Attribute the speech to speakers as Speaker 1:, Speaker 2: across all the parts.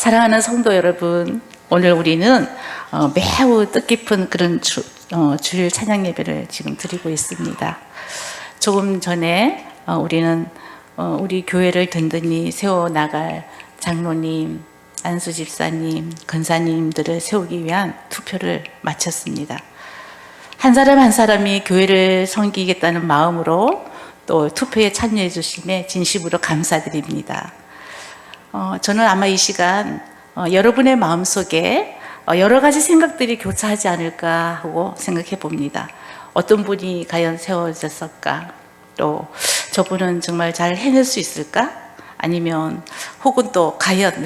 Speaker 1: 사랑하는 성도 여러분, 오늘 우리는 매우 뜻깊은 그런 주일 찬양 예배를 지금 드리고 있습니다. 조금 전에 우리는 우리 교회를 든든히 세워나갈 장로님, 안수 집사님, 권사님들을 세우기 위한 투표를 마쳤습니다. 한 사람 한 사람이 교회를 섬기겠다는 마음으로 또 투표에 참여해 주심에 진심으로 감사드립니다. 저는 아마 이 시간 여러분의 마음속에 여러 가지 생각들이 교차하지 않을까 하고 생각해 봅니다. 어떤 분이 과연 세워졌을까? 또 저분은 정말 잘 해낼 수 있을까? 아니면 혹은 또 과연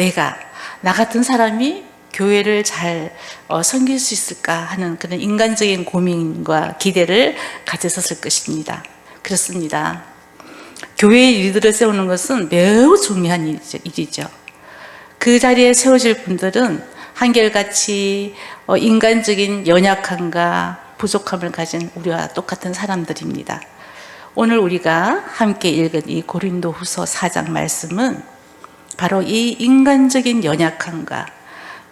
Speaker 1: 나 같은 사람이 교회를 잘 섬길 수 있을까 하는 그런 인간적인 고민과 기대를 가졌었을 것입니다. 그렇습니다. 교회의 리더를 세우는 것은 매우 중요한 일이죠. 그 자리에 세워질 분들은 한결같이 인간적인 연약함과 부족함을 가진 우리와 똑같은 사람들입니다. 오늘 우리가 함께 읽은 이 고린도후서 4장 말씀은 바로 이 인간적인 연약함과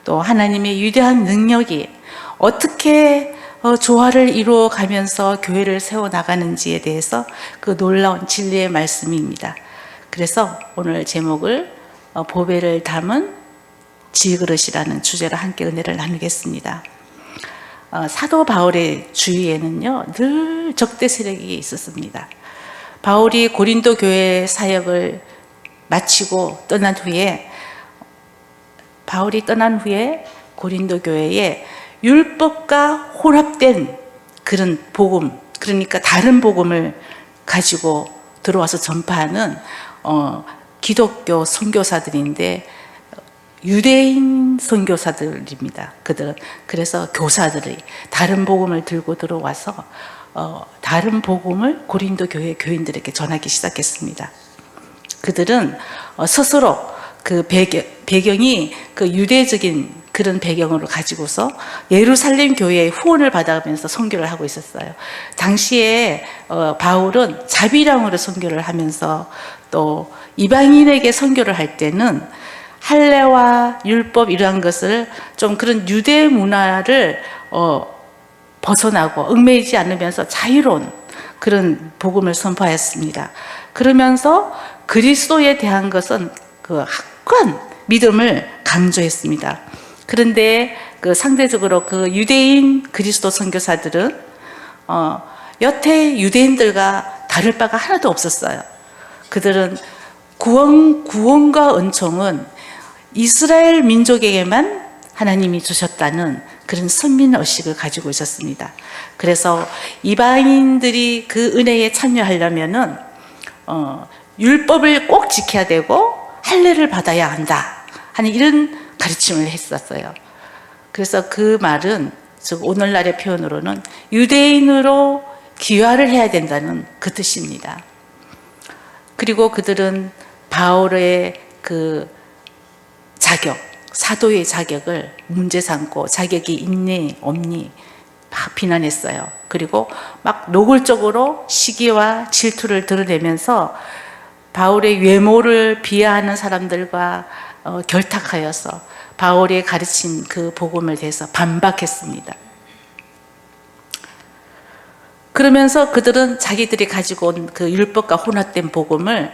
Speaker 1: 또 하나님의 위대한 능력이 어떻게 조화를 이루어 가면서 교회를 세워나가는지에 대해서 그 놀라운 진리의 말씀입니다. 그래서 오늘 제목을 보배를 담은 질그릇이라는 주제로 함께 은혜를 나누겠습니다. 사도 바울의 주위에는요 늘 적대 세력이 있었습니다. 바울이 고린도 교회 사역을 마치고 떠난 후에 고린도 교회에 율법과 혼합된 그런 복음, 그러니까 다른 복음을 가지고 들어와서 전파하는 기독교 선교사들인데 유대인 선교사들입니다. 그들은 그래서 교사들이 다른 복음을 들고 들어와서 다른 복음을 고린도 교회 교인들에게 전하기 시작했습니다. 그들은 스스로 그 배경이 그 유대적인 그런 배경으로 가지고서 예루살렘 교회의 후원을 받아가면서 선교를 하고 있었어요. 당시에 바울은 자비랑으로 선교를 하면서 또 이방인에게 선교를 할 때는 할례와 율법 이러한 것을 좀 그런 유대 문화를 벗어나고 얽매이지 않으면서 자유로운 그런 복음을 선포하였습니다. 그러면서 그리스도에 대한 것은 그 확고한 믿음을 강조했습니다. 그런데 그 상대적으로 그 유대인 그리스도 선교사들은 여태 유대인들과 다를 바가 하나도 없었어요. 그들은 구원과 은총은 이스라엘 민족에게만 하나님이 주셨다는 그런 선민의식을 가지고 있었습니다. 그래서 이방인들이 그 은혜에 참여하려면은 율법을 꼭 지켜야 되고 할례를 받아야 한다 하는 이런 가르침을 했었어요. 그래서 그 말은 즉 오늘날의 표현으로는 유대인으로 귀화를 해야 된다는 그 뜻입니다. 그리고 그들은 바울의 그 자격, 사도의 자격을 문제 삼고 자격이 있니 없니 막 비난했어요. 그리고 막 노골적으로 시기와 질투를 드러내면서 바울의 외모를 비하하는 사람들과 결탁하여서 바울의 가르친 그 복음을 대해서 반박했습니다. 그러면서 그들은 자기들이 가지고 온 그 율법과 혼합된 복음을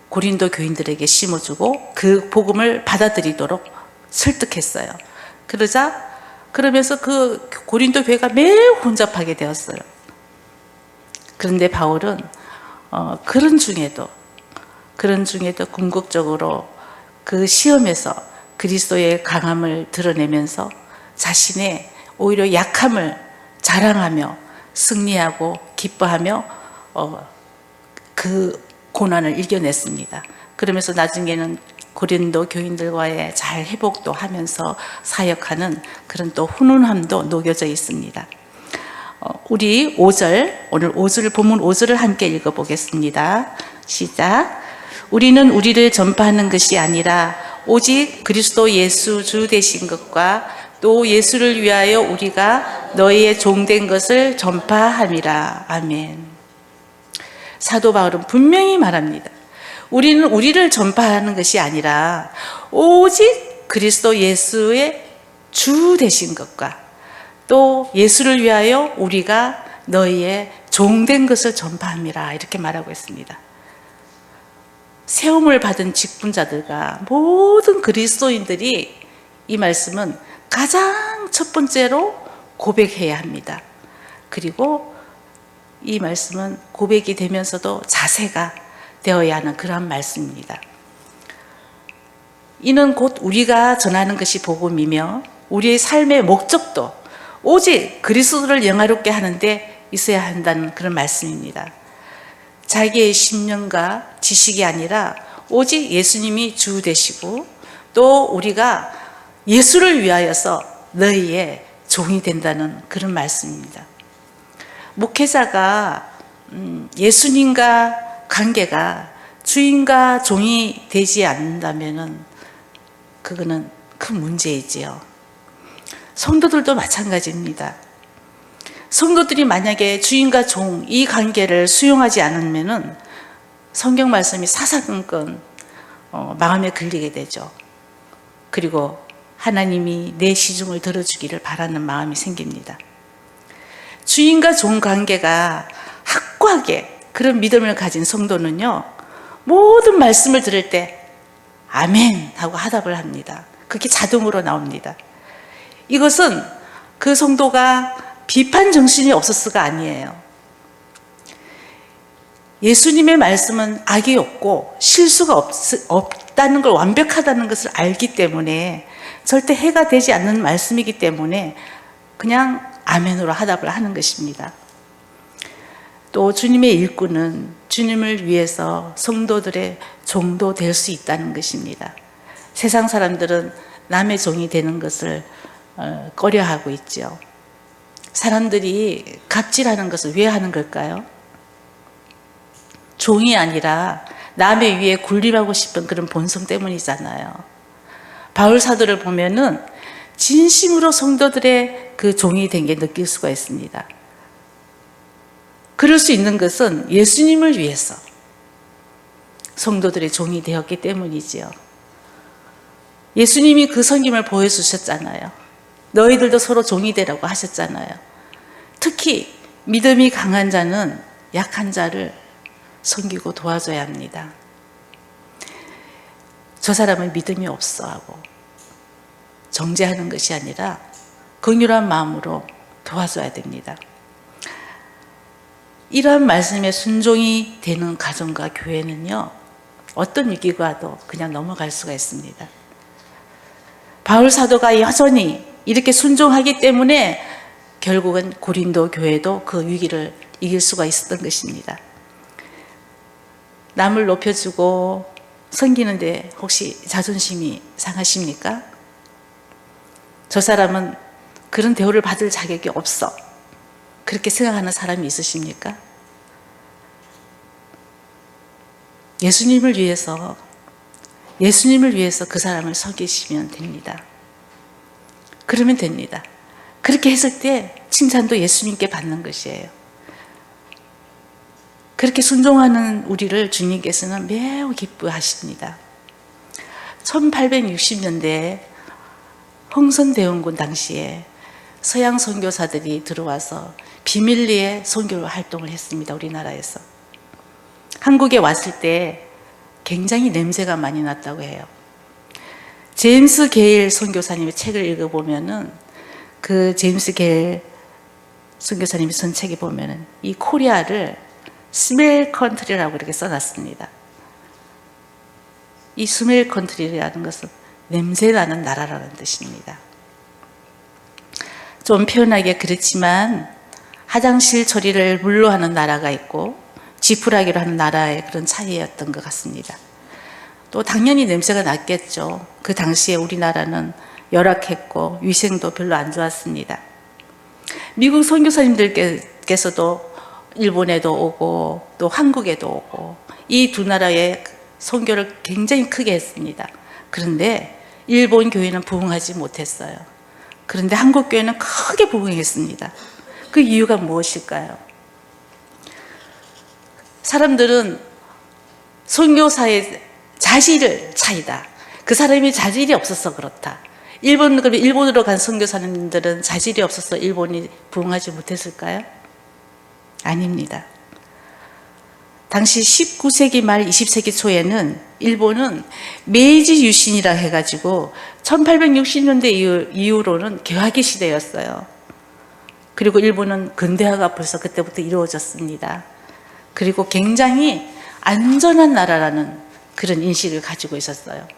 Speaker 1: 고린도 교인들에게 심어주고 그 복음을 받아들이도록 설득했어요. 그러면서 그 고린도 교회가 매우 혼잡하게 되었어요. 그런데 바울은 그런 중에도 궁극적으로 그 시험에서 그리스도의 강함을 드러내면서 자신의 오히려 약함을 자랑하며 승리하고 기뻐하며 그 고난을 이겨냈습니다. 그러면서 나중에는 고린도 교인들과의 잘 회복도 하면서 사역하는 그런 또 훈훈함도 녹여져 있습니다. 우리 오늘 본문 5절을 함께 읽어보겠습니다. 시작. 우리는 우리를 전파하는 것이 아니라 오직 그리스도 예수 주 되신 것과 또 예수를 위하여 우리가 너희의 종된 것을 전파함이라. 아멘. 사도 바울은 분명히 말합니다. 우리는 우리를 전파하는 것이 아니라 오직 그리스도 예수의 주 되신 것과 또 예수를 위하여 우리가 너희의 종된 것을 전파함이라 이렇게 말하고 있습니다. 세움을 받은 직분자들과 모든 그리스도인들이 이 말씀은 가장 첫 번째로 고백해야 합니다. 그리고 이 말씀은 고백이 되면서도 자세가 되어야 하는 그러한 말씀입니다. 이는 곧 우리가 전하는 것이 복음이며 우리의 삶의 목적도 오직 그리스도를 영화롭게 하는데 있어야 한다는 그런 말씀입니다. 자기의 신념과 지식이 아니라 오직 예수님이 주 되시고 또 우리가 예수를 위하여서 너희의 종이 된다는 그런 말씀입니다. 목회자가 예수님과 관계가 주인과 종이 되지 않는다면 그거는 큰 문제이지요. 성도들도 마찬가지입니다. 성도들이 만약에 주인과 종 이 관계를 수용하지 않으면 성경 말씀이 사사건건 마음에 걸리게 되죠. 그리고 하나님이 내 시중을 들어주기를 바라는 마음이 생깁니다. 주인과 종 관계가 확고하게 그런 믿음을 가진 성도는요, 모든 말씀을 들을 때 아멘 하고 화답을 합니다. 그게 자동으로 나옵니다. 이것은 그 성도가 비판 정신이 없었어가 아니에요. 예수님의 말씀은 악이 없고 실수가 없다는 걸, 완벽하다는 것을 알기 때문에 절대 해가 되지 않는 말씀이기 때문에 그냥 아멘으로 화답을 하는 것입니다. 또 주님의 일꾼은 주님을 위해서 성도들의 종도 될 수 있다는 것입니다. 세상 사람들은 남의 종이 되는 것을 꺼려하고 있죠. 사람들이 갑질하는 것을 왜 하는 걸까요? 종이 아니라 남의 위에 군림하고 싶은 그런 본성 때문이잖아요. 바울 사도를 보면은 진심으로 성도들의 그 종이 된 게 느낄 수가 있습니다. 그럴 수 있는 것은 예수님을 위해서 성도들의 종이 되었기 때문이지요. 예수님이 그 섬김을 보여주셨잖아요. 너희들도 서로 종이 되라고 하셨잖아요. 특히 믿음이 강한 자는 약한 자를 섬기고 도와줘야 합니다. 저 사람은 믿음이 없어 하고 정죄하는 것이 아니라 긍휼한 마음으로 도와줘야 됩니다. 이러한 말씀에 순종이 되는 가정과 교회는요, 어떤 위기가 와도 그냥 넘어갈 수가 있습니다. 바울 사도가 여전히 이렇게 순종하기 때문에 결국은 고린도 교회도 그 위기를 이길 수가 있었던 것입니다. 남을 높여주고 섬기는데 혹시 자존심이 상하십니까? 저 사람은 그런 대우를 받을 자격이 없어, 그렇게 생각하는 사람이 있으십니까? 예수님을 위해서 그 사람을 섬기시면 됩니다. 그러면 됩니다. 그렇게 했을 때 칭찬도 예수님께 받는 것이에요. 그렇게 순종하는 우리를 주님께서는 매우 기뻐하십니다. 1860년대에 홍선대원군 당시에 서양 선교사들이 들어와서 비밀리에 선교 활동을 했습니다. 우리나라에서. 한국에 왔을 때 굉장히 냄새가 많이 났다고 해요. 제임스 게일 선교사님의 책을 읽어보면은 그 제임스 게일 선교사님이 쓴 책에 보면은 이 코리아를 스멜 컨트리라고 이렇게 써놨습니다. 이 스멜 컨트리라는 것은 냄새나는 나라라는 뜻입니다. 좀 표현하기가 그렇지만 화장실 처리를 물로 하는 나라가 있고 지푸라기로 하는 나라의 그런 차이였던 것 같습니다. 또 당연히 냄새가 났겠죠. 그 당시에 우리나라는 열악했고 위생도 별로 안 좋았습니다. 미국 선교사님들께서도 일본에도 오고 또 한국에도 오고 이 두 나라의 선교를 굉장히 크게 했습니다. 그런데 일본 교회는 부흥하지 못했어요. 그런데 한국 교회는 크게 부흥했습니다. 그 이유가 무엇일까요? 사람들은 선교사의 자질을 차이다, 그 사람이 자질이 없어서 그렇다. 일본으로 간 선교사님들은 자질이 없어서 일본이 부흥하지 못했을까요? 아닙니다. 당시 19세기 말 20세기 초에는 일본은 메이지 유신이라 해가지고 1860년대 이후로는 개화기 시대였어요. 그리고 일본은 근대화가 벌써 그때부터 이루어졌습니다. 그리고 굉장히 안전한 나라라는 그런 인식을 가지고 있었어요.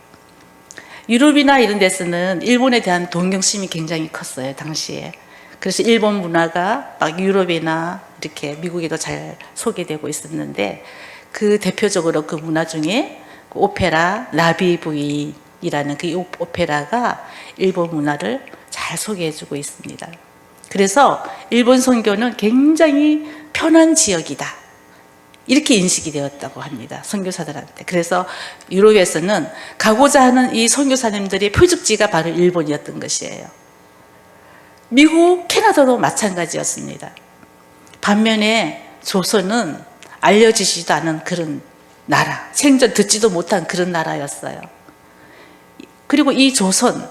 Speaker 1: 유럽이나 이런 데서는 일본에 대한 동경심이 굉장히 컸어요, 당시에. 그래서 일본 문화가 막 유럽이나 이렇게 미국에도 잘 소개되고 있었는데, 그 대표적으로 그 문화 중에 오페라 나비 부인이라는 그 오페라가 일본 문화를 잘 소개해주고 있습니다. 그래서 일본 선교는 굉장히 편한 지역이다, 이렇게 인식이 되었다고 합니다, 선교사들한테. 그래서 유럽에서는 가고자 하는 이 선교사님들의 표적지가 바로 일본이었던 것이에요. 미국, 캐나다도 마찬가지였습니다. 반면에 조선은 알려지지도 않은 그런 나라, 생전 듣지도 못한 그런 나라였어요. 그리고 이 조선,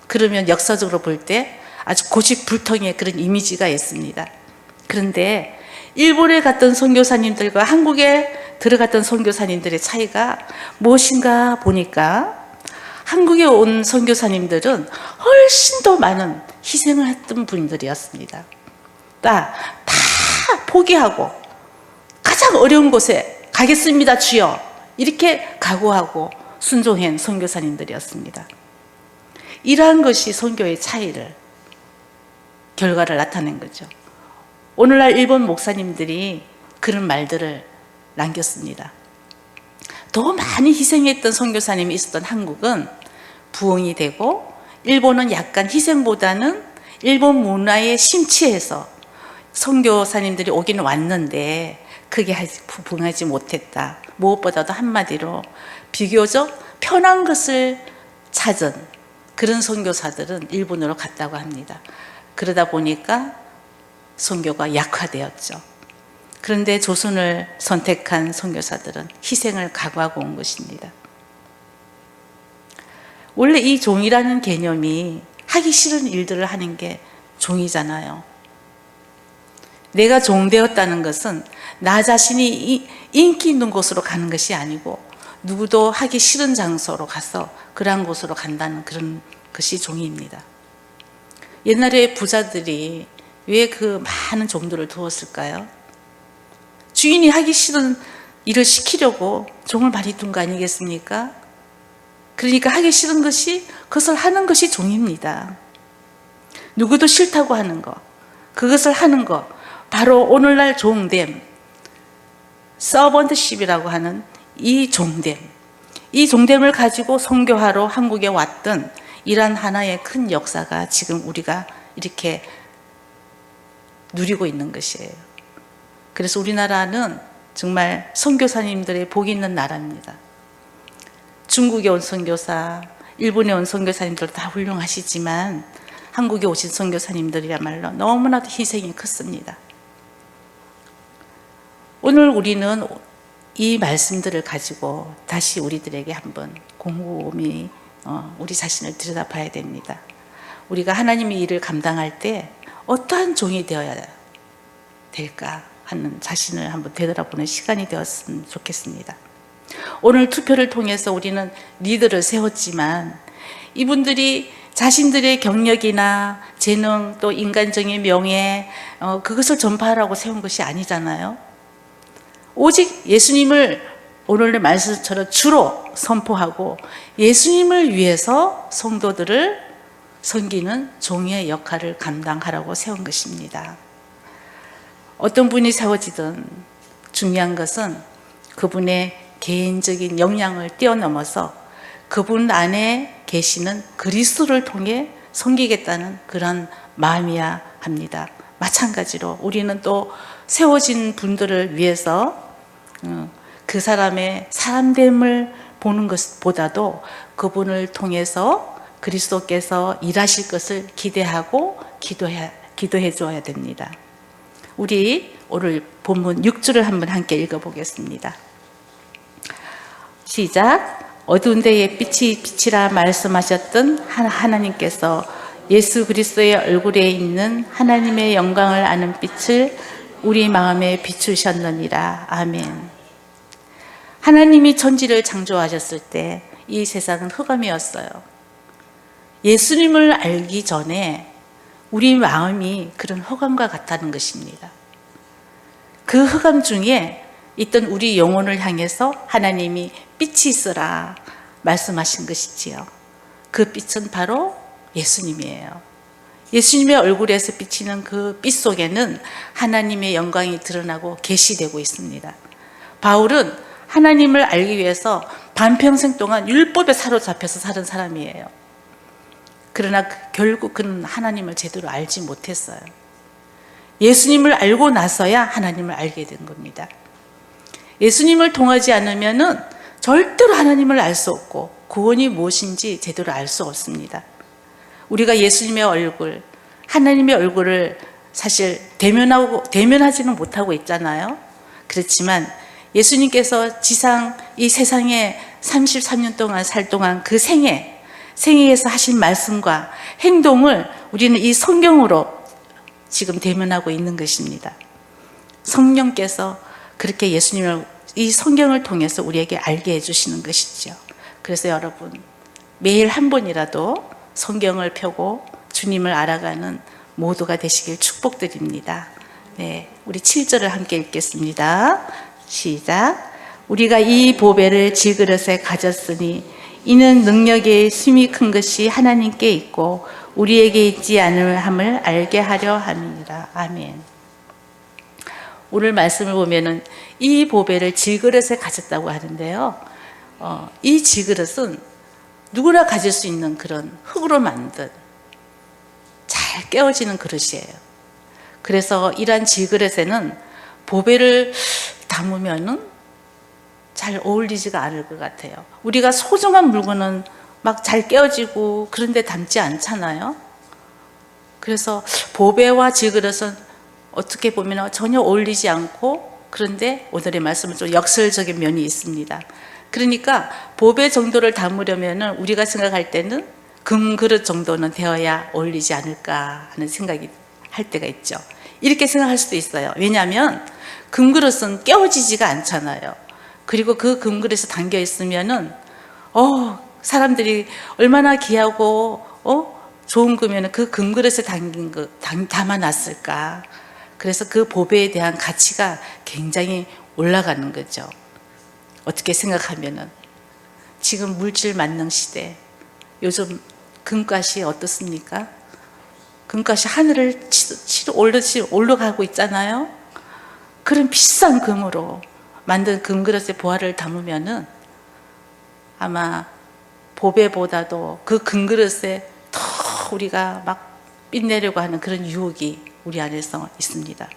Speaker 1: 그러면 역사적으로 볼 때 아주 고집불통의 그런 이미지가 있습니다. 그런데 일본에 갔던 선교사님들과 한국에 들어갔던 선교사님들의 차이가 무엇인가 보니까, 한국에 온 선교사님들은 훨씬 더 많은 희생을 했던 분들이었습니다. 다 포기하고 가장 어려운 곳에 가겠습니다 주여, 이렇게 각오하고 순종한 선교사님들이었습니다. 이러한 것이 선교의 차이를, 결과를 나타낸 거죠. 오늘날 일본 목사님들이 그런 말들을 남겼습니다. 더 많이 희생했던 선교사님이 있었던 한국은 부흥이 되고, 일본은 약간 희생보다는 일본 문화에 심취해서 선교사님들이 오긴 왔는데 크게 부흥하지 못했다. 무엇보다도 한마디로 비교적 편한 것을 찾은 그런 선교사들은 일본으로 갔다고 합니다. 그러다 보니까 선교가 약화되었죠. 그런데 조선을 선택한 선교사들은 희생을 각오하고 온 것입니다. 원래 이 종이라는 개념이 하기 싫은 일들을 하는 게 종이잖아요. 내가 종되었다는 것은 나 자신이 인기 있는 곳으로 가는 것이 아니고, 누구도 하기 싫은 장소로 가서 그러한 곳으로 간다는 그런 것이 종입니다. 옛날에 부자들이 왜 그 많은 종들을 두었을까요? 주인이 하기 싫은 일을 시키려고 종을 많이 둔 거 아니겠습니까? 그러니까 하기 싫은 것이, 그것을 하는 것이 종입니다. 누구도 싫다고 하는 것, 그것을 하는 것, 바로 오늘날 종됨, 서번트십이라고 하는 이 종됨, 이 종됨을 가지고 선교하러 한국에 왔던 이러한 하나의 큰 역사가 지금 우리가 이렇게 누리고 있는 것이에요. 그래서 우리나라는 정말 선교사님들의 복이 있는 나라입니다. 중국에 온 선교사, 일본에 온 선교사님들 다 훌륭하시지만 한국에 오신 선교사님들이야말로 너무나도 희생이 컸습니다. 오늘 우리는 이 말씀들을 가지고 다시 우리들에게 한번 곰곰이 우리 자신을 들여다봐야 됩니다. 우리가 하나님의 일을 감당할 때 어떠한 종이 되어야 될까 하는 자신을 한번 되돌아보는 시간이 되었으면 좋겠습니다. 오늘 투표를 통해서 우리는 리더를 세웠지만, 이분들이 자신들의 경력이나 재능, 또 인간적인 명예, 그것을 전파하라고 세운 것이 아니잖아요. 오직 예수님을 오늘의 말씀처럼 주로 선포하고 예수님을 위해서 성도들을 섬기는 종의 역할을 감당하라고 세운 것입니다. 어떤 분이 세워지든 중요한 것은 그분의 개인적인 역량을 뛰어넘어서 그분 안에 계시는 그리스도를 통해 섬기겠다는 그런 마음이야 합니다. 마찬가지로 우리는 또 세워진 분들을 위해서 그 사람의 사람됨을 보는 것보다도 그분을 통해서 그리스도께서 일하실 것을 기대하고 기도해 줘야 됩니다. 우리 오늘 본문 6절을 한번 함께 읽어보겠습니다. 시작. 어두운 데에 빛이 빛이라 말씀하셨던 하나님께서 예수 그리스도의 얼굴에 있는 하나님의 영광을 아는 빛을 우리 마음에 비추셨느니라. 아멘. 하나님이 천지를 창조하셨을 때 이 세상은 흑암이었어요. 예수님을 알기 전에 우리 마음이 그런 흑암과 같다는 것입니다. 그 흑암 중에 있던 우리 영혼을 향해서 하나님이 빛이 있으라 말씀하신 것이지요. 그 빛은 바로 예수님이에요. 예수님의 얼굴에서 비치는 그 빛 속에는 하나님의 영광이 드러나고 계시되고 있습니다. 바울은 하나님을 알기 위해서 반평생 동안 율법에 사로잡혀서 사는 사람이에요. 그러나 결국 그는 하나님을 제대로 알지 못했어요. 예수님을 알고 나서야 하나님을 알게 된 겁니다. 예수님을 통하지 않으면은 절대로 하나님을 알 수 없고 구원이 무엇인지 제대로 알 수 없습니다. 우리가 예수님의 얼굴, 하나님의 얼굴을 사실 대면하지는 못하고 있잖아요. 그렇지만 예수님께서 지상 이 세상에 33년 동안 살 동안 그 생애에서 하신 말씀과 행동을 우리는 이 성경으로 지금 대면하고 있는 것입니다. 성령께서 그렇게 예수님을 이 성경을 통해서 우리에게 알게 해주시는 것이죠. 그래서 여러분 매일 한 번이라도 성경을 펴고 주님을 알아가는 모두가 되시길 축복드립니다. 네, 우리 7절을 함께 읽겠습니다. 시작. 우리가 이 보배를 질그릇에 가졌으니 이는 능력의 힘이 큰 것이 하나님께 있고 우리에게 있지 않음을 알게 하려 함이니라. 아멘. 오늘 말씀을 보면은 이 보배를 질그릇에 가졌다고 하는데요. 이 질그릇은 누구나 가질 수 있는 그런 흙으로 만든 잘 깨어지는 그릇이에요. 그래서 이러한 질그릇에는 보배를 담으면은 잘 어울리지가 않을 것 같아요. 우리가 소중한 물건은 막 잘 깨어지고 그런데 담지 않잖아요. 그래서 보배와 질그릇은 어떻게 보면 전혀 어울리지 않고, 그런데 오늘의 말씀은 좀 역설적인 면이 있습니다. 그러니까 보배 정도를 담으려면 우리가 생각할 때는 금그릇 정도는 되어야 어울리지 않을까 하는 생각이 할 때가 있죠. 이렇게 생각할 수도 있어요. 왜냐하면 금그릇은 깨어지지가 않잖아요. 그리고 그 금그릇에 담겨 있으면은 사람들이 얼마나 귀하고 좋은 거면 그 금그릇에 담아놨을까. 그래서 그 보배에 대한 가치가 굉장히 올라가는 거죠. 어떻게 생각하면은 지금 물질 만능 시대, 요즘 금값이 어떻습니까? 금값이 하늘을 올라가고 있잖아요. 그런 비싼 금으로 만든 금그릇에 보화를 담으면은 아마 보배보다도 그 금그릇에 더 우리가 막 빛내려고 하는 그런 유혹이 우리 안에서 있습니다.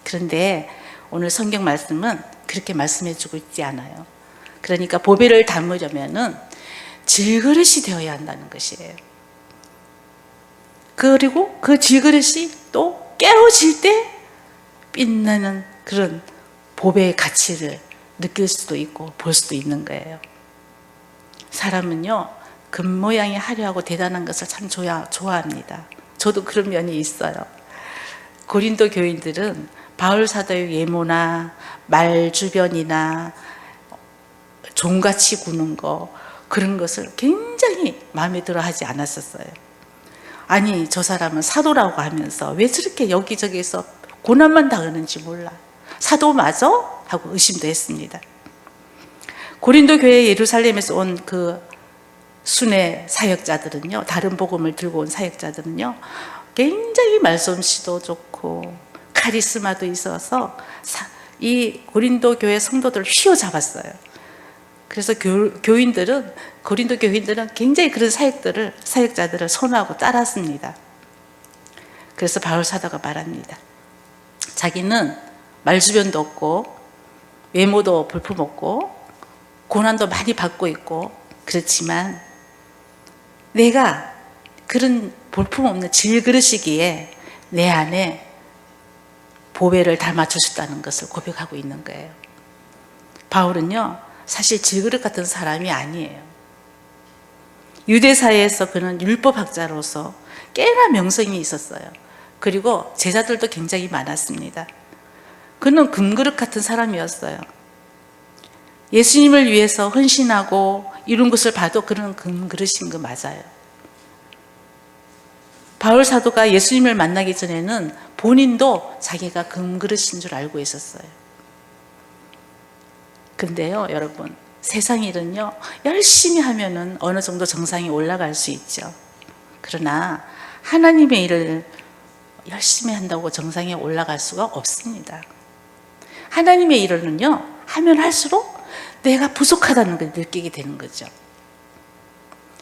Speaker 1: 그런데 오늘 성경 말씀은 그렇게 말씀해 주고 있지 않아요. 그러니까 보배를 담으려면은 질그릇이 되어야 한다는 것이에요. 그리고 그 질그릇이 또 깨어질 때 빛나는 그런 보배의 가치를 느낄 수도 있고 볼 수도 있는 거예요. 사람은요, 금 모양이 화려하고 대단한 것을 참 좋아합니다. 저도 그런 면이 있어요. 고린도 교인들은 바울 사도의 외모나 말 주변이나 종같이 구는 거, 그런 것을 굉장히 마음에 들어 하지 않았었어요. 아니, 저 사람은 사도라고 하면서 왜 저렇게 여기저기서 고난만 당하는지 몰라. 사도 맞아? 하고 의심도 했습니다. 고린도 교회 예루살렘에서 온 그 순회 사역자들은요, 다른 복음을 들고 온 사역자들은요, 굉장히 말솜씨도 좋고 카리스마도 있어서 이 고린도 교회 성도들을 휘어잡았어요. 그래서 고린도 교인들은 굉장히 그런 사역자들을 선호하고 따랐습니다. 그래서 바울 사도가 말합니다. 자기는 말주변도 없고 외모도 볼품없고 고난도 많이 받고 있고, 그렇지만 내가 그런 볼품없는 질그릇이기에 내 안에 보배를 담아주셨다는 것을 고백하고 있는 거예요. 바울은요, 사실 질그릇 같은 사람이 아니에요. 유대사회에서 그는 율법학자로서 꽤나 명성이 있었어요. 그리고 제자들도 굉장히 많았습니다. 그는 금그릇 같은 사람이었어요. 예수님을 위해서 헌신하고 이룬 것을 봐도 그는 금그릇인 거 맞아요. 바울 사도가 예수님을 만나기 전에는 본인도 자기가 금그릇인 줄 알고 있었어요. 근데요, 여러분, 세상 일은요, 열심히 하면은 어느 정도 정상에 올라갈 수 있죠. 그러나 하나님의 일을 열심히 한다고 정상에 올라갈 수가 없습니다. 하나님의 일은요, 하면 할수록 내가 부족하다는 걸 느끼게 되는 거죠.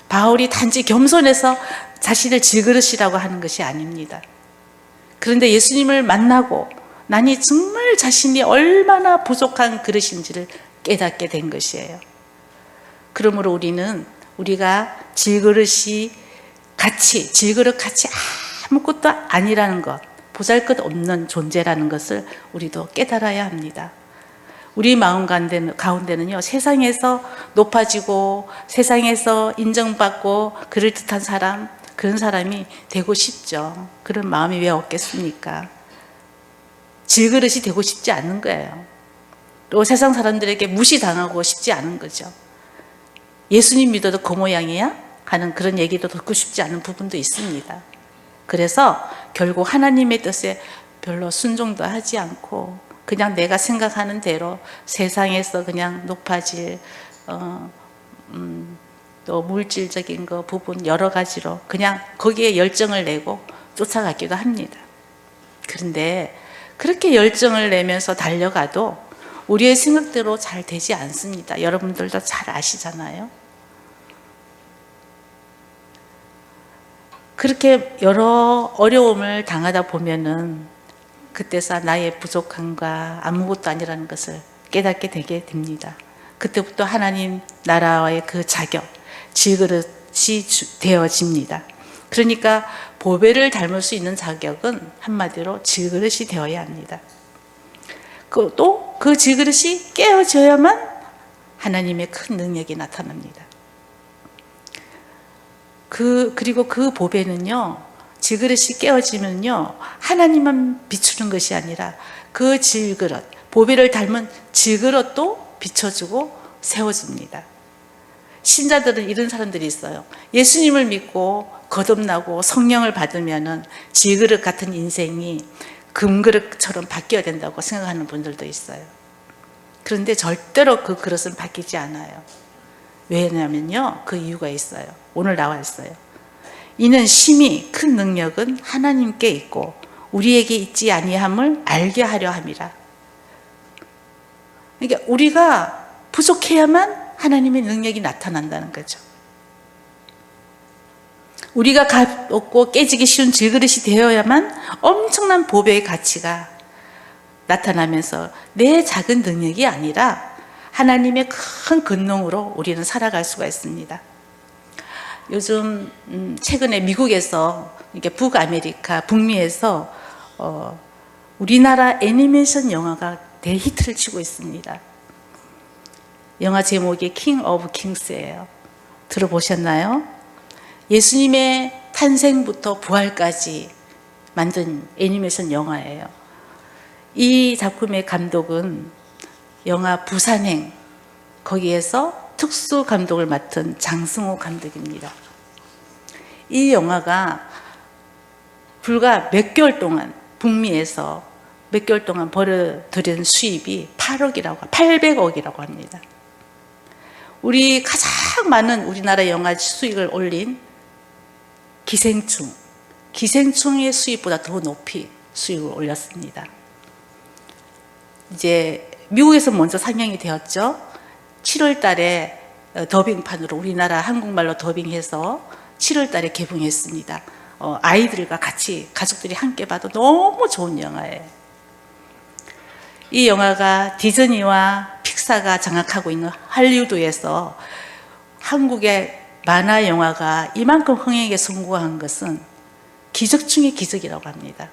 Speaker 1: 바울이 단지 겸손해서 자신을 질그릇이라고 하는 것이 아닙니다. 그런데 예수님을 만나고 나니 정말 자신이 얼마나 부족한 그릇인지를 깨닫게 된 것이에요. 그러므로 우리가 질그릇 같이 아무것도 아니라는 것, 보잘것없는 존재라는 것을 우리도 깨달아야 합니다. 우리 마음 가운데는요, 세상에서 높아지고 세상에서 인정받고 그럴듯한 사람, 그런 사람이 되고 싶죠. 그런 마음이 왜 없겠습니까? 질그릇이 되고 싶지 않은 거예요. 또 세상 사람들에게 무시당하고 싶지 않은 거죠. 예수님 믿어도 그 모양이야? 하는 그런 얘기도 듣고 싶지 않은 부분도 있습니다. 그래서 결국 하나님의 뜻에 별로 순종도 하지 않고 그냥 내가 생각하는 대로 세상에서 그냥 높아질 또 물질적인 거 부분 여러 가지로 그냥 거기에 열정을 내고 쫓아가기도 합니다. 그런데 그렇게 열정을 내면서 달려가도 우리의 생각대로 잘 되지 않습니다. 여러분들도 잘 아시잖아요. 그렇게 여러 어려움을 당하다 보면은 그때서 나의 부족함과 아무것도 아니라는 것을 깨닫게 되게 됩니다. 그때부터 하나님 나라의 그 자격, 질그릇이 되어집니다. 그러니까 보배를 닮을 수 있는 자격은 한마디로 질그릇이 되어야 합니다. 또 그 질그릇이 깨어져야만 하나님의 큰 능력이 나타납니다. 그리고 그 보배는요, 질그릇이 깨어지면요, 하나님만 비추는 것이 아니라 그 질그릇, 보배를 닮은 질그릇도 비춰주고 세워줍니다. 신자들은 이런 사람들이 있어요. 예수님을 믿고 거듭나고 성령을 받으면은 질그릇 같은 인생이 금그릇처럼 바뀌어야 된다고 생각하는 분들도 있어요. 그런데 절대로 그 그릇은 바뀌지 않아요. 왜냐면요, 그 이유가 있어요. 오늘 나와 있어요. 이는 심히 큰 능력은 하나님께 있고 우리에게 있지 아니함을 알게 하려 함이라. 그러니까 우리가 부족해야만 하나님의 능력이 나타난다는 거죠. 우리가 값없고 깨지기 쉬운 질그릇이 되어야만 엄청난 보배의 가치가 나타나면서 내 작은 능력이 아니라 하나님의 큰 근능으로 우리는 살아갈 수가 있습니다. 요즘 최근에 미국에서 이게 북아메리카 북미에서 우리나라 애니메이션 영화가 대히트를 치고 있습니다. 영화 제목이 킹 오브 킹스예요. 들어보셨나요? 예수님의 탄생부터 부활까지 만든 애니메이션 영화예요. 이 작품의 감독은 영화 부산행, 거기에서 특수 감독을 맡은 장승호 감독입니다. 이 영화가 불과 몇 개월 동안 북미에서 몇 개월 동안 벌어들인 수입이 800억이라고 합니다. 우리 가장 많은 우리나라 영화 수익을 올린 기생충의 수입보다 더 높이 수익을 올렸습니다. 이제 미국에서 먼저 상영이 되었죠. 7월 달에 더빙판으로 우리나라 한국말로 더빙해서 7월 달에 개봉했습니다. 아이들과 같이 가족들이 함께 봐도 너무 좋은 영화예요. 이 영화가 디즈니와 픽사가 장악하고 있는 할리우드에서 한국의 만화 영화가 이만큼 흥행에 성공한 것은 기적 중의 기적이라고 합니다.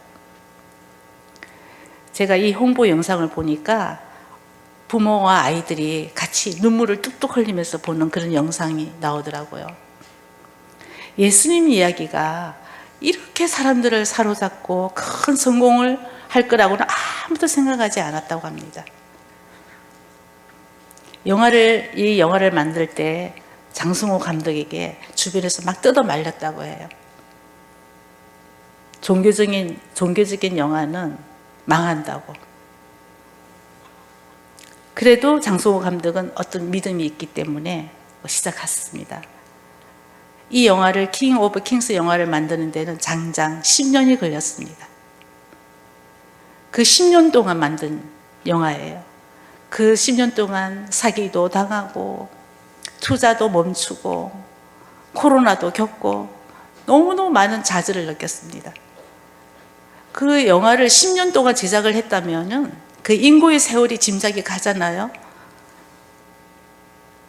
Speaker 1: 제가 이 홍보 영상을 보니까 부모와 아이들이 같이 눈물을 뚝뚝 흘리면서 보는 그런 영상이 나오더라고요. 예수님 이야기가 이렇게 사람들을 사로잡고 큰 성공을 할 거라고는 아무도 생각하지 않았다고 합니다. 이 영화를 만들 때 장승호 감독에게 주변에서 막 뜯어 말렸다고 해요. 종교적인 영화는 망한다고. 그래도 장승호 감독은 어떤 믿음이 있기 때문에 시작했습니다. 이 영화를 킹 오브 킹스 영화를 만드는 데는 장장 10년이 걸렸습니다. 그 10년 동안 만든 영화예요. 그 10년 동안 사기도 당하고 투자도 멈추고 코로나도 겪고 너무너무 많은 좌절을 느꼈습니다. 그 영화를 10년 동안 제작을 했다면 그 인고의 세월이 짐작이 가잖아요.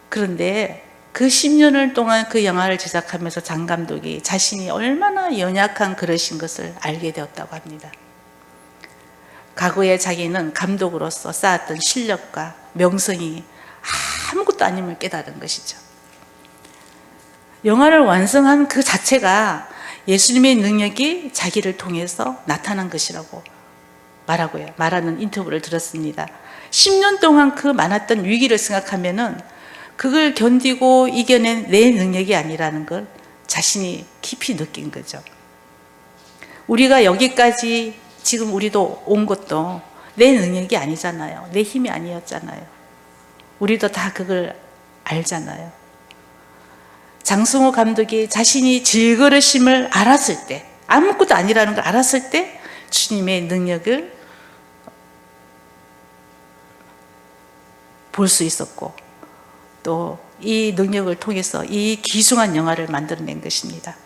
Speaker 1: 그런데 그 10년을 동안 그 영화를 제작하면서 장 감독이 자신이 얼마나 연약한 그릇인 것을 알게 되었다고 합니다. 과거에 자기는 감독으로서 쌓았던 실력과 명성이 아무것도 아님을 깨달은 것이죠. 영화를 완성한 그 자체가 예수님의 능력이 자기를 통해서 나타난 것이라고 말하는 인터뷰를 들었습니다. 10년 동안 그 많았던 위기를 생각하면은 그걸 견디고 이겨낸 내 능력이 아니라는 걸 자신이 깊이 느낀 거죠. 우리가 여기까지 지금 우리도 온 것도 내 능력이 아니잖아요. 내 힘이 아니었잖아요. 우리도 다 그걸 알잖아요. 장승호 감독이 자신이 질그릇임을 알았을 때, 아무것도 아니라는 걸 알았을 때 주님의 능력을 볼 수 있었고 또 이 능력을 통해서 이 귀중한 영화를 만들어낸 것입니다.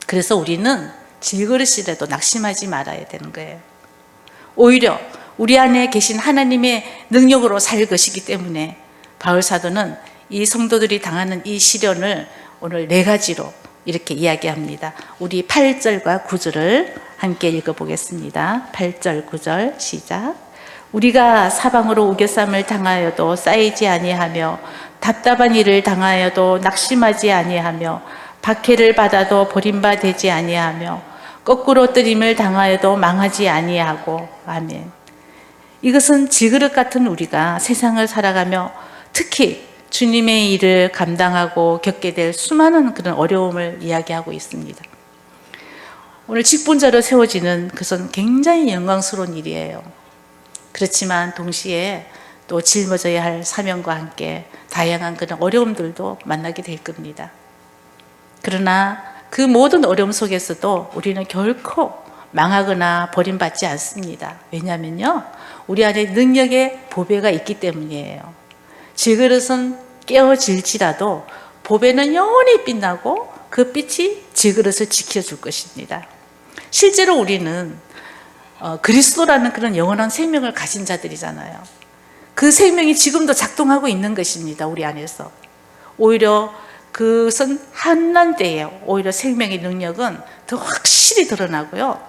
Speaker 1: 그래서 우리는 질그릇이라도 낙심하지 말아야 되는 거예요. 오히려 우리 안에 계신 하나님의 능력으로 살 것이기 때문에 바울 사도는 이 성도들이 당하는 이 시련을 오늘 4가지로 이렇게 이야기합니다. 우리 8절과 9절을 함께 읽어보겠습니다. 8절 9절 시작. 우리가 사방으로 우겨쌈을 당하여도 쌓이지 아니하며 답답한 일을 당하여도 낙심하지 아니하며 박해를 받아도 버림받지 아니하며 거꾸로 뜨림을 당하여도 망하지 아니하고. 아멘. 이것은 질그릇 같은 우리가 세상을 살아가며 특히 주님의 일을 감당하고 겪게 될 수많은 그런 어려움을 이야기하고 있습니다. 오늘 직분자로 세워지는 그것은 굉장히 영광스러운 일이에요. 그렇지만 동시에 또 짊어져야 할 사명과 함께 다양한 그런 어려움들도 만나게 될 겁니다. 그러나 그 모든 어려움 속에서도 우리는 결코 망하거나 버림받지 않습니다. 왜냐하면요, 우리 안에 능력의 보배가 있기 때문이에요. 질그릇은 깨어질지라도 보배는 영원히 빛나고 그 빛이 질그릇을 지켜줄 것입니다. 실제로 우리는 그리스도라는 그런 영원한 생명을 가진 자들이잖아요. 그 생명이 지금도 작동하고 있는 것입니다. 우리 안에서. 오히려 그것은 한난 때에 오히려 생명의 능력은 더 확실히 드러나고요.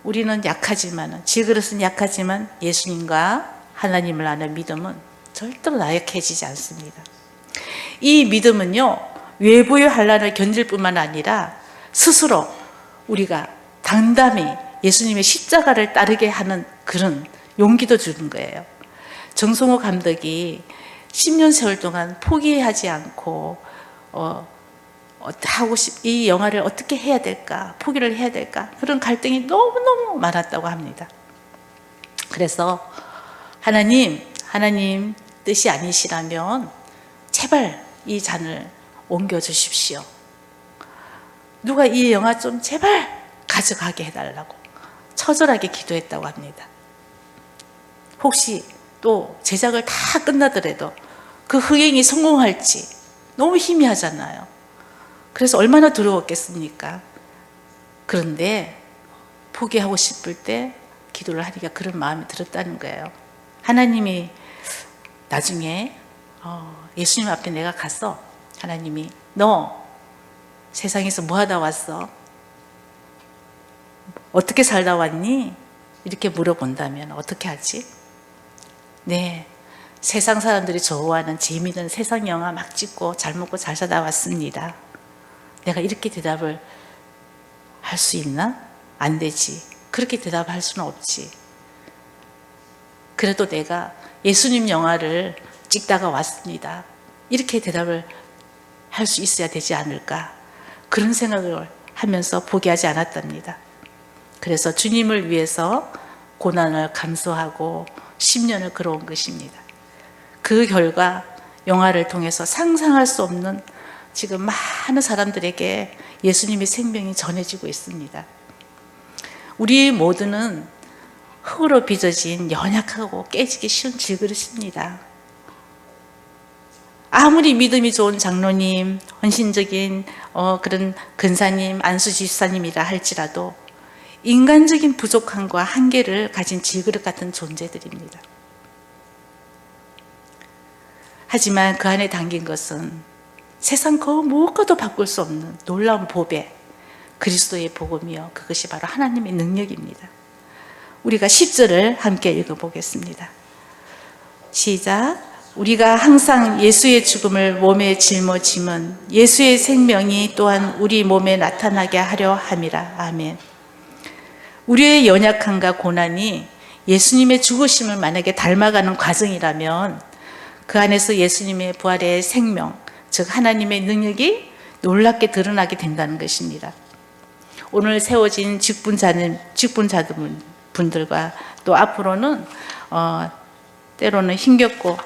Speaker 1: 우리는 약하지만, 질그릇은 약하지만 예수님과 하나님을 아는 믿음은 절대로 나약해지지 않습니다. 이 믿음은요, 외부의 환난을 견딜 뿐만 아니라 스스로 우리가 당당히 예수님의 십자가를 따르게 하는 그런 용기도 주는 거예요. 정성호 감독이 10년 세월 동안 포기하지 않고 이 영화를 어떻게 해야 될까, 포기를 해야 될까, 그런 갈등이 너무너무 많았다고 합니다. 그래서 하나님 뜻이 아니시라면 제발 이 잔을 옮겨주십시오. 누가 이 영화 좀 제발 가져가게 해달라고 처절하게 기도했다고 합니다. 혹시 또 제작을 다 끝나더라도 그 흥행이 성공할지 너무 희미하잖아요. 그래서 얼마나 두려웠겠습니까? 그런데 포기하고 싶을 때 기도를 하니까 그런 마음이 들었다는 거예요. 하나님이 나중에 예수님 앞에 내가 가서 하나님이 너 세상에서 뭐 하다 왔어? 어떻게 살다 왔니? 이렇게 물어본다면 어떻게 하지? 네, 세상 사람들이 좋아하는 재미있는 세상 영화 막 찍고 잘 먹고 잘 사다 왔습니다. 내가 이렇게 대답을 할 수 있나? 안 되지. 그렇게 대답할 수는 없지. 그래도 내가 예수님 영화를 찍다가 왔습니다. 이렇게 대답을 할 수 있어야 되지 않을까? 그런 생각을 하면서 포기하지 않았답니다. 그래서 주님을 위해서 고난을 감수하고 10년을 걸어온 것입니다. 그 결과 영화를 통해서 상상할 수 없는 지금 많은 사람들에게 예수님의 생명이 전해지고 있습니다. 우리 모두는 흙으로 빚어진 연약하고 깨지기 쉬운 질그릇입니다. 아무리 믿음이 좋은 장로님, 헌신적인 그런 근사님, 안수집사님이라 할지라도 인간적인 부족함과 한계를 가진 질그릇 같은 존재들입니다. 하지만 그 안에 담긴 것은 세상 그 무엇과도 바꿀 수 없는 놀라운 보배, 그리스도의 복음이요, 그것이 바로 하나님의 능력입니다. 우리가 10절을 함께 읽어보겠습니다. 시작. 우리가 항상 예수의 죽음을 몸에 짊어짐은 예수의 생명이 또한 우리 몸에 나타나게 하려 함이라. 아멘. 우리의 연약함과 고난이 예수님의 죽으심을 만약에 닮아가는 과정이라면 그 안에서 예수님의 부활의 생명, 즉 하나님의 능력이 놀랍게 드러나게 된다는 것입니다. 오늘 세워진 직분자분들과 또 앞으로는 때로는 힘겹고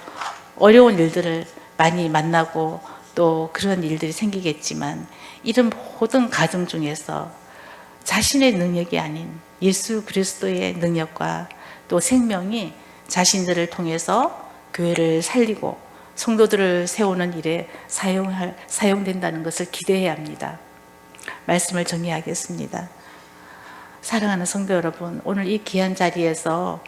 Speaker 1: 어려운 일들을 많이 만나고 또 그런 일들이 생기겠지만 이런 모든 과정 중에서 자신의 능력이 아닌 예수 그리스도의 능력과 또 생명이 자신들을 통해서 교회를 살리고 성도들을 세우는 일에 사용된다는 것을 기대해야 합니다. 말씀을 정리하겠습니다. 사랑하는 성도 여러분, 오늘 이 귀한 자리에서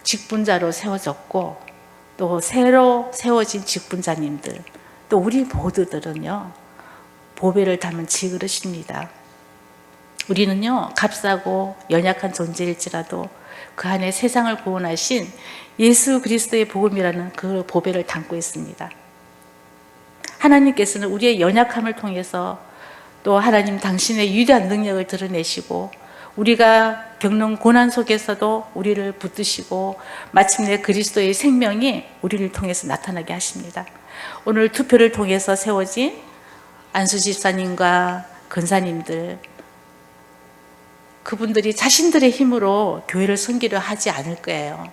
Speaker 1: 직분자로 세워졌고 또 새로 세워진 직분자님들, 또 우리 모두들은요 보배를 담은 질그릇입니다. 우리는요 값싸고 연약한 존재일지라도 그 안에 세상을 구원하신 예수 그리스도의 복음이라는 그 보배를 담고 있습니다. 하나님께서는 우리의 연약함을 통해서 또 하나님 당신의 위대한 능력을 드러내시고 우리가 겪는 고난 속에서도 우리를 붙드시고 마침내 그리스도의 생명이 우리를 통해서 나타나게 하십니다. 오늘 투표를 통해서 세워진 안수집사님과 근사님들, 그분들이 자신들의 힘으로 교회를 섬기려 하지 않을 거예요.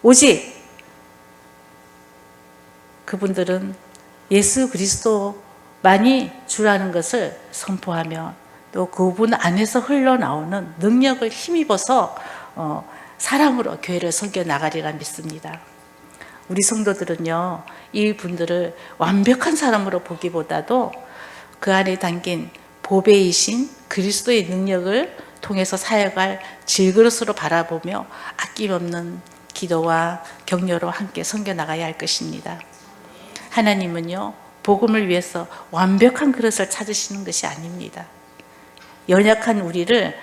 Speaker 1: 오직 그분들은 예수 그리스도만이 주라는 것을 선포하며 또 그분 안에서 흘러나오는 능력을 힘입어서 사랑으로 교회를 섬겨 나가리라 믿습니다. 우리 성도들은요 이 분들을 완벽한 사람으로 보기보다도 그 안에 담긴 보배이신 그리스도의 능력을 통해서 사역할 질그릇으로 바라보며 아낌없는 기도와 격려로 함께 섬겨 나가야 할 것입니다. 하나님은요 복음을 위해서 완벽한 그릇을 찾으시는 것이 아닙니다. 연약한 우리를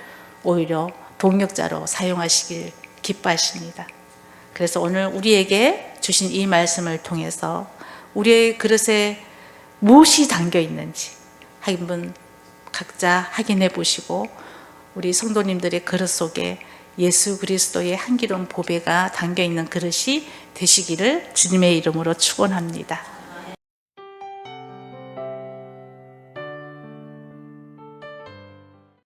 Speaker 1: 오히려 동력자로 사용하시길 기뻐하십니다. 그래서 오늘 우리에게 주신 이 말씀을 통해서 우리의 그릇에 무엇이 담겨 있는지 한번 각자 확인해 보시고 우리 성도님들의 그릇 속에 예수 그리스도의 향기로운 보배가 담겨 있는 그릇이 되시기를 주님의 이름으로 축원합니다.